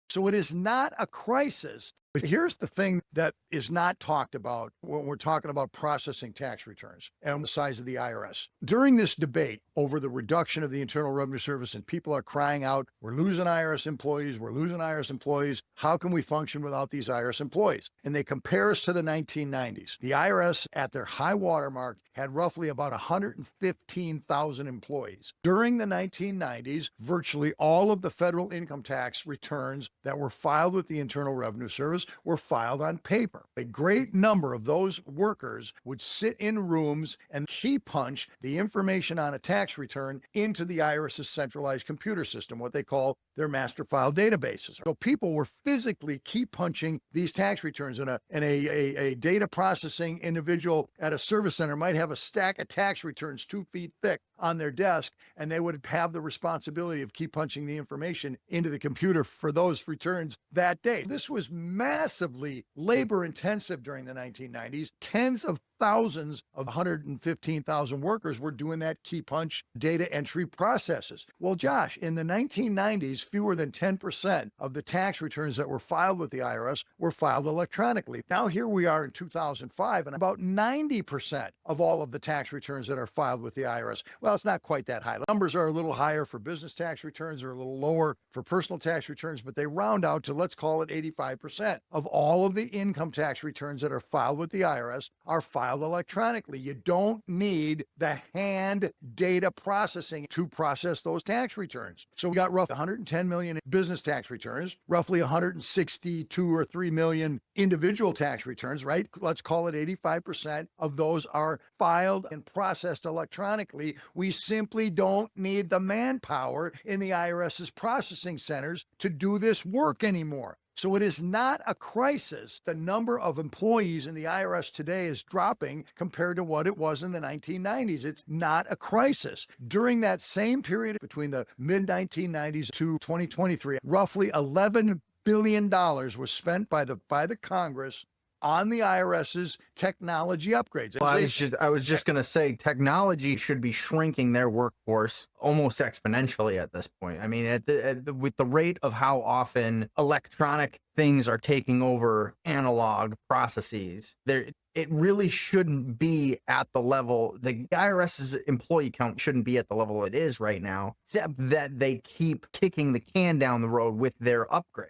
So it is not a crisis. But here's the thing that is not talked about when we're talking about processing tax returns and the size of the IRS. During this debate over the reduction of the Internal Revenue Service, and people are crying out, we're losing IRS employees, we're losing IRS employees. How can we function without these IRS employees? And they compare us to the 1990s. The IRS at their high water mark had roughly about 115,000 employees. During the 1990s, virtually all of the federal income tax returns that were filed with the Internal Revenue Service were filed on paper. A great number of those workers would sit in rooms and key punch the information on a tax return into the IRS's centralized computer system, what they call their master file databases. So people were physically key punching these tax returns, and a data processing individual at a service center might have a stack of tax returns 2 feet thick on their desk, and they would have the responsibility of key punching the information into the computer for those returns that day. This was massively labor intensive during the 1990s. Tens of thousands of 115,000 workers were doing that key punch data entry processes. Well, Josh, in the 1990s, fewer than 10% of the tax returns that were filed with the IRS were filed electronically. Now here we are in 2005, and about 90% of all of the tax returns that are filed with the IRS, well, it's not quite that high. The numbers are a little higher for business tax returns, or a little lower for personal tax returns, but they round out to, let's call it 85% of all of the income tax returns that are filed with the IRS are filed electronically. You don't need the hand data processing to process those tax returns. So we got roughly 110 million business tax returns, roughly 162 or 3 million individual tax returns, right? Let's call it 85% of those are filed and processed electronically. We simply don't need the manpower in the IRS's processing centers to do this work anymore. So it is not a crisis. The number of employees in the IRS today is dropping compared to what it was in the 1990s. It's not a crisis. During that same period between the mid-1990s to 2023, roughly $11 billion was spent by the Congress on the IRS's technology upgrades. Well, I was just going to say, technology should be shrinking their workforce almost exponentially at this point. I mean, with the rate of how often electronic things are taking over analog processes, it really shouldn't be at the level. The IRS's employee count shouldn't be at the level it is right now, except that they keep kicking the can down the road with their upgrade.